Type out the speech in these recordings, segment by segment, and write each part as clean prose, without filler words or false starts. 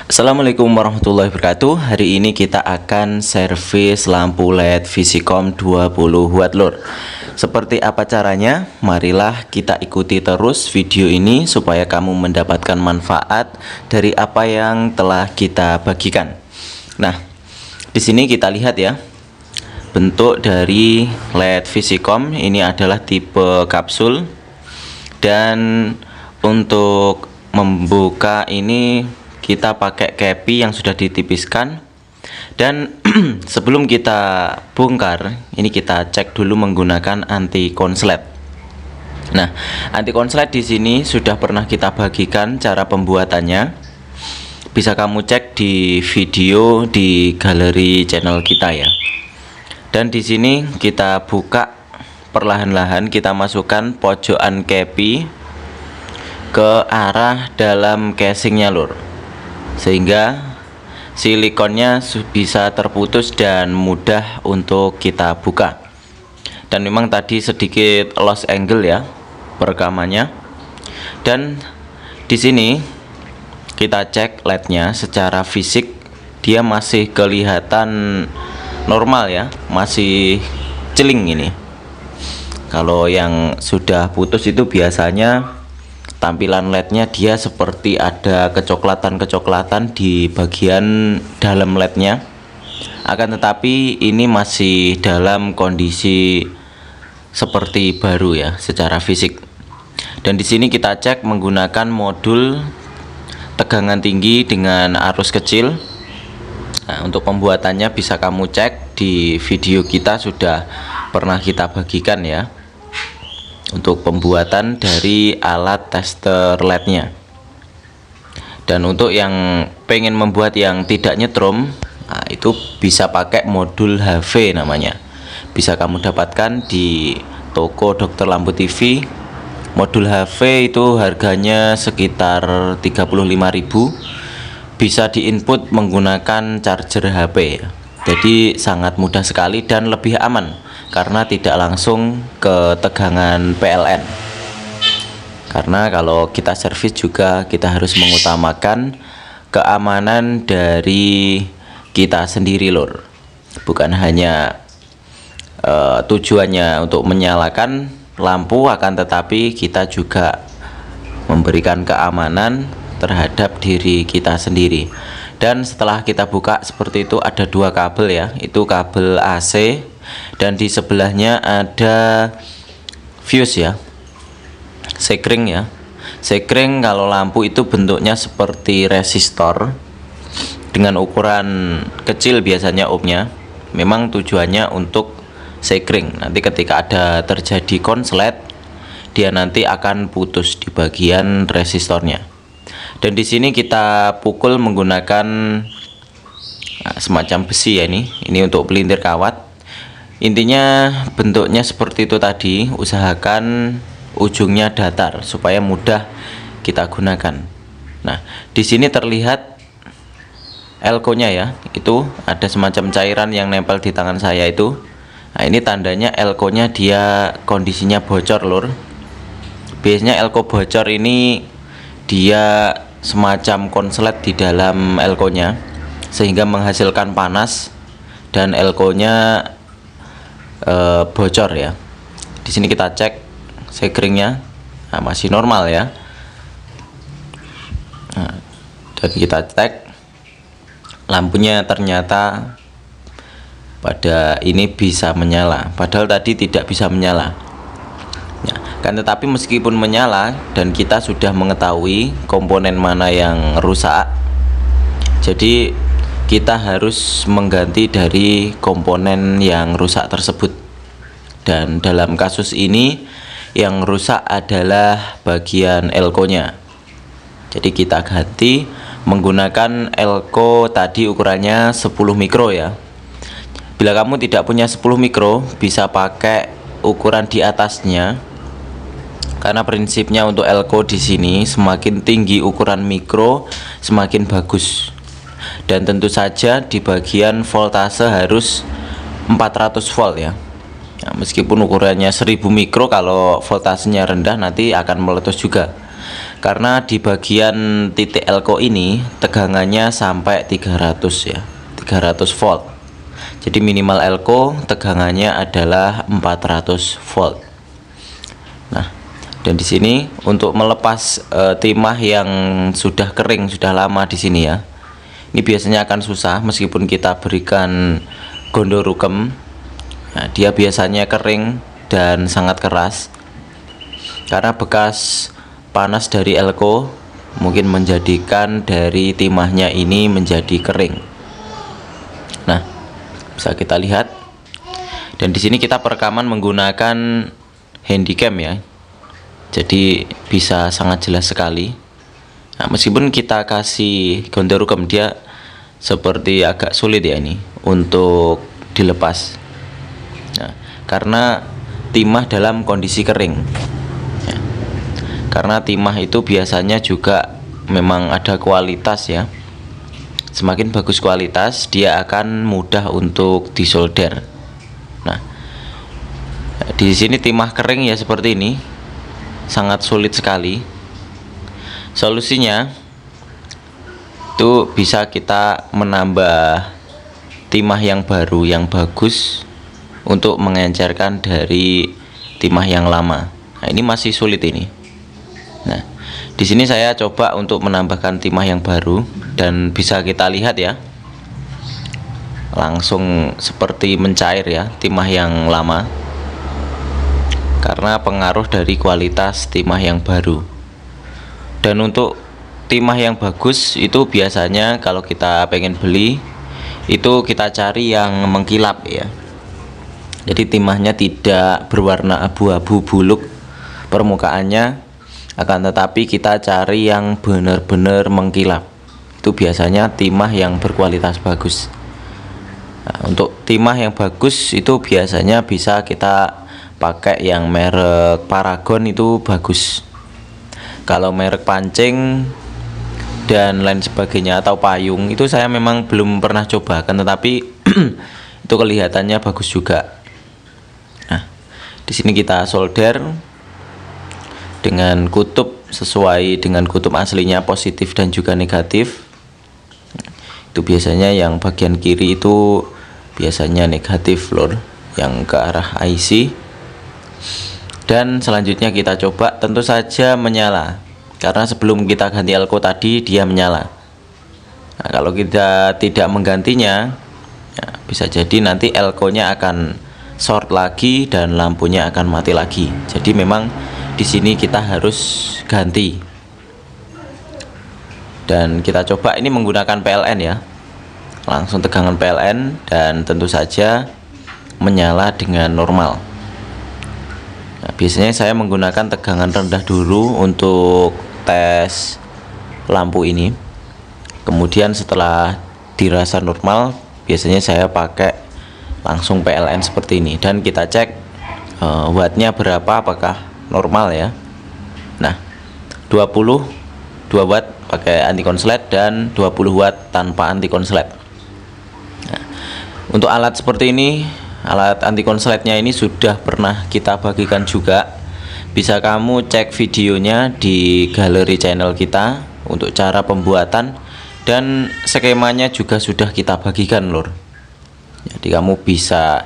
Assalamualaikum warahmatullahi wabarakatuh. Hari ini kita akan servis lampu LED Visicom 20 watt lur. Seperti apa caranya? Marilah kita ikuti terus video ini supaya kamu mendapatkan manfaat dari apa yang telah kita bagikan. Nah, di sini kita lihat ya. Bentuk dari LED Visicom ini adalah tipe kapsul, dan untuk membuka ini kita pakai kepi yang sudah ditipiskan. Dan sebelum kita bongkar, ini kita cek dulu menggunakan anti konslet. Nah, anti konslet di sini sudah pernah kita bagikan cara pembuatannya. Bisa kamu cek di video di galeri channel kita ya. Dan di sini kita buka perlahan-lahan, kita masukkan pojokan kepi ke arah dalam casingnya lur, sehingga silikonnya bisa terputus dan mudah untuk kita buka. Dan memang tadi sedikit lost angle ya perekamannya. Dan di sini kita cek LED-nya secara fisik, dia masih kelihatan normal ya, masih celing ini. Kalau yang sudah putus itu biasanya tampilan LED-nya dia seperti ada kecoklatan-kecoklatan di bagian dalam LED-nya. Akan tetapi ini masih dalam kondisi seperti baru ya secara fisik. Dan di sini kita cek menggunakan modul tegangan tinggi dengan arus kecil. Nah, untuk pembuatannya bisa kamu cek di video kita, sudah pernah kita bagikan ya, untuk pembuatan dari alat tester LED-nya. Dan untuk yang pengen membuat yang tidak nyetrum, nah itu bisa pakai modul HV namanya. Bisa kamu dapatkan di toko Dokter Lampu TV. Modul HV itu harganya sekitar 35.000. Bisa diinput menggunakan charger HP ya. Jadi sangat mudah sekali dan lebih aman karena tidak langsung ke tegangan PLN. Karena kalau kita servis juga kita harus mengutamakan keamanan dari kita sendiri lur. Bukan hanya tujuannya untuk menyalakan lampu, akan tetapi kita juga memberikan keamanan terhadap diri kita sendiri. Dan setelah kita buka seperti itu, ada dua kabel ya, itu kabel AC, dan di sebelahnya ada fuse ya, sekring ya. Sekring kalau lampu itu bentuknya seperti resistor dengan ukuran kecil biasanya ohmnya. Memang tujuannya untuk sekring. Nanti ketika ada terjadi konslet, dia nanti akan putus di bagian resistornya. Dan di sini kita pukul menggunakan semacam besi ya, ini untuk pelintir kawat. Intinya bentuknya seperti itu tadi, usahakan ujungnya datar supaya mudah kita gunakan. Nah, di sini terlihat elko-nya ya, itu ada semacam cairan yang nempel di tangan saya itu. Nah, ini tandanya elko-nya dia kondisinya bocor lur. Biasanya elko bocor ini dia semacam konslet di dalam elko-nya sehingga menghasilkan panas dan elko-nya bocor ya. Di sini kita cek sekringnya, nah, masih normal ya. Nah, dan kita cek lampunya, ternyata pada ini bisa menyala, padahal tadi tidak bisa menyala. Ya, kan tetapi meskipun menyala dan kita sudah mengetahui komponen mana yang rusak, jadi kita harus mengganti dari komponen yang rusak tersebut. Dan dalam kasus ini yang rusak adalah bagian elko-nya. Jadi kita ganti menggunakan elko tadi ukurannya 10 mikro ya. Bila kamu tidak punya 10 mikro, bisa pakai ukuran di atasnya. Karena prinsipnya untuk elko di sini semakin tinggi ukuran mikro semakin bagus. Dan tentu saja di bagian voltase harus 400 volt ya. Nah, meskipun ukurannya 1000 mikro, kalau voltasenya rendah nanti akan meletus juga. Karena di bagian titik elko ini tegangannya sampai 300 ya, 300 volt. Jadi minimal elko tegangannya adalah 400 volt. Nah, dan di sini untuk melepas timah yang sudah kering, sudah lama di sini ya. Ini biasanya akan susah meskipun kita berikan gondorukem. Nah, dia biasanya kering dan sangat keras karena bekas panas dari elko mungkin menjadikan dari timahnya ini menjadi kering. Nah, bisa kita lihat. Dan di sini kita perekaman menggunakan handycam ya. Jadi bisa sangat jelas sekali. Nah, meskipun kita kasih gondorukem, dia seperti agak sulit ya ini untuk dilepas. Nah, karena timah dalam kondisi kering. Karena timah itu biasanya juga memang ada kualitas ya. Semakin bagus kualitas, dia akan mudah untuk disolder. Nah, di sini timah kering ya seperti ini, sangat sulit sekali. Solusinya itu bisa kita menambah timah yang baru yang bagus untuk mengencerkan dari timah yang lama. Nah, ini masih sulit ini. Nah, di sini saya coba untuk menambahkan timah yang baru dan bisa kita lihat ya, langsung seperti mencair ya timah yang lama, karena pengaruh dari kualitas timah yang baru. Dan untuk timah yang bagus itu biasanya kalau kita pengen beli itu kita cari yang mengkilap ya. Jadi timahnya tidak berwarna abu-abu buluk permukaannya, akan tetapi kita cari yang benar-benar mengkilap. Itu biasanya timah yang berkualitas bagus. Nah, untuk timah yang bagus itu biasanya bisa kita pakai yang merek Paragon, itu bagus. Kalau merek pancing dan lain sebagainya atau payung itu saya memang belum pernah coba, kan tetapi itu kelihatannya bagus juga. Nah, di sini kita solder dengan kutub sesuai dengan kutub aslinya, positif dan juga negatif. Itu biasanya yang bagian kiri itu biasanya negatif lor, yang ke arah IC. Dan selanjutnya kita coba tentu saja menyala, karena sebelum kita ganti elko tadi dia menyala. Nah, kalau kita tidak menggantinya ya, bisa jadi nanti elko-nya akan short lagi dan lampunya akan mati lagi. Jadi memang di sini kita harus ganti. Dan kita coba ini menggunakan PLN ya, langsung tegangan PLN dan tentu saja menyala dengan normal. Nah, biasanya saya menggunakan tegangan rendah dulu untuk tes lampu ini. Kemudian setelah dirasa normal, biasanya saya pakai langsung PLN seperti ini. Dan kita cek wattnya berapa, apakah normal ya. Nah, 22 watt pakai anti konslet dan 20 watt tanpa anti konslet. Nah, untuk alat seperti ini, alat anti konsletnya ini sudah pernah kita bagikan juga. Bisa kamu cek videonya di galeri channel kita untuk cara pembuatan, dan skemanya juga sudah kita bagikan lur. Jadi kamu bisa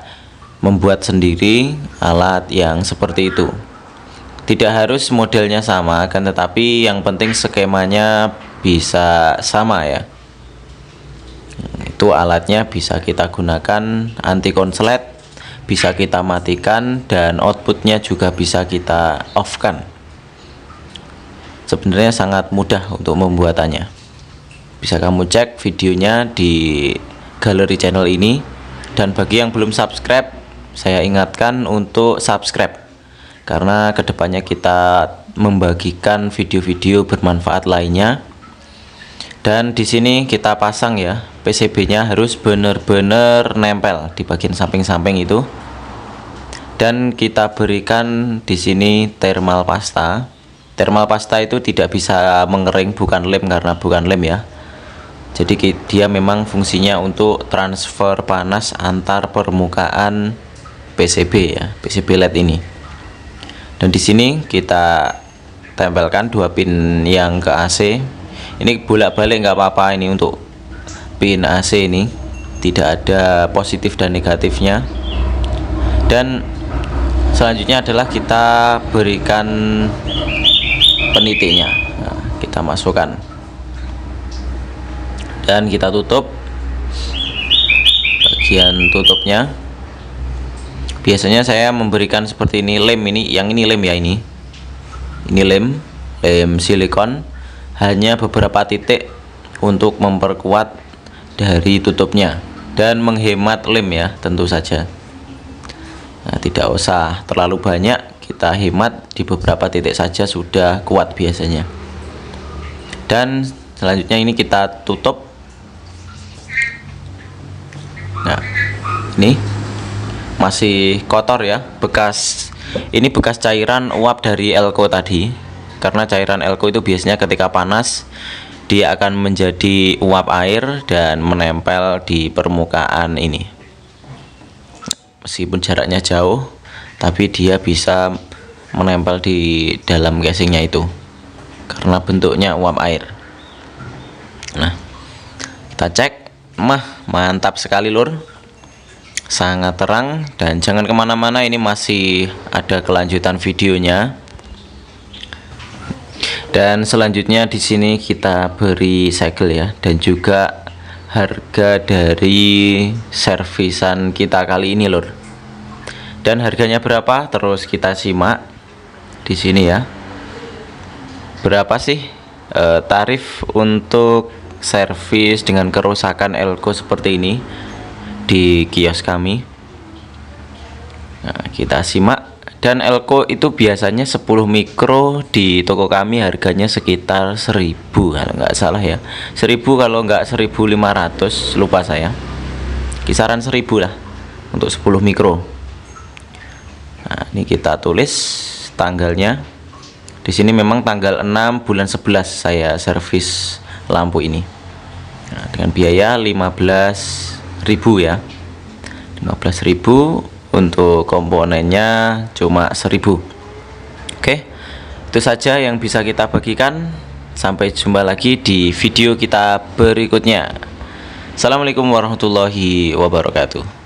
membuat sendiri alat yang seperti itu. Tidak harus modelnya sama, kan tetapi yang penting skemanya bisa sama ya. Itu alatnya bisa kita gunakan anti konslet, bisa kita matikan, dan outputnya juga bisa kita off kan. Sebenarnya sangat mudah untuk membuatannya. Bisa kamu cek videonya di galeri channel ini. Dan bagi yang belum subscribe, saya ingatkan untuk subscribe, karena kedepannya kita membagikan video-video bermanfaat lainnya. Dan di sini kita pasang ya, PCB-nya harus benar-benar nempel di bagian samping-samping itu. Dan kita berikan di sini thermal pasta. Thermal pasta itu tidak bisa mengering, bukan lem, karena bukan lem ya. Jadi dia memang fungsinya untuk transfer panas antar permukaan PCB ya, PCB LED ini. Dan di sini kita tempelkan 2 pin yang ke AC. Ini bolak-balik nggak apa-apa, ini untuk pin AC ini tidak ada positif dan negatifnya. Dan selanjutnya adalah kita berikan penitiknya. Nah, kita masukkan dan kita tutup bagian tutupnya. Biasanya saya memberikan seperti ini, lem ini, yang ini lem ya, ini lem silikon, hanya beberapa titik untuk memperkuat dari tutupnya dan menghemat lem ya, tentu saja. Nah, tidak usah terlalu banyak, kita hemat di beberapa titik saja sudah kuat biasanya. Dan selanjutnya ini kita tutup. Nah, ini masih kotor ya, ini bekas cairan uap dari elko tadi. Karena cairan elko itu biasanya ketika panas dia akan menjadi uap air dan menempel di permukaan ini. Meskipun jaraknya jauh, tapi dia bisa menempel di dalam casingnya itu karena bentuknya uap air. Nah, kita cek, mantap sekali lur, sangat terang. Dan jangan kemana-mana, ini masih ada kelanjutan videonya. Dan selanjutnya di sini kita beri segel ya, dan juga harga dari servisan kita kali ini lur. Dan harganya berapa? Terus kita simak di sini ya. Berapa sih tarif untuk servis dengan kerusakan elko seperti ini di kios kami? Nah, kita simak. Dan elko itu biasanya 10 mikro di toko kami harganya sekitar 1000 kalau nggak salah ya, 1000 kalau nggak 1500, lupa saya, kisaran 1000 lah untuk 10 mikro. Nah, ini kita tulis tanggalnya di sini, memang tanggal 6 bulan 11 saya servis lampu ini. Nah, dengan biaya 15.000 ya, 15.000. Untuk komponennya cuma 1000. Oke, itu saja yang bisa kita bagikan. Sampai jumpa lagi di video kita berikutnya. Assalamualaikum warahmatullahi wabarakatuh.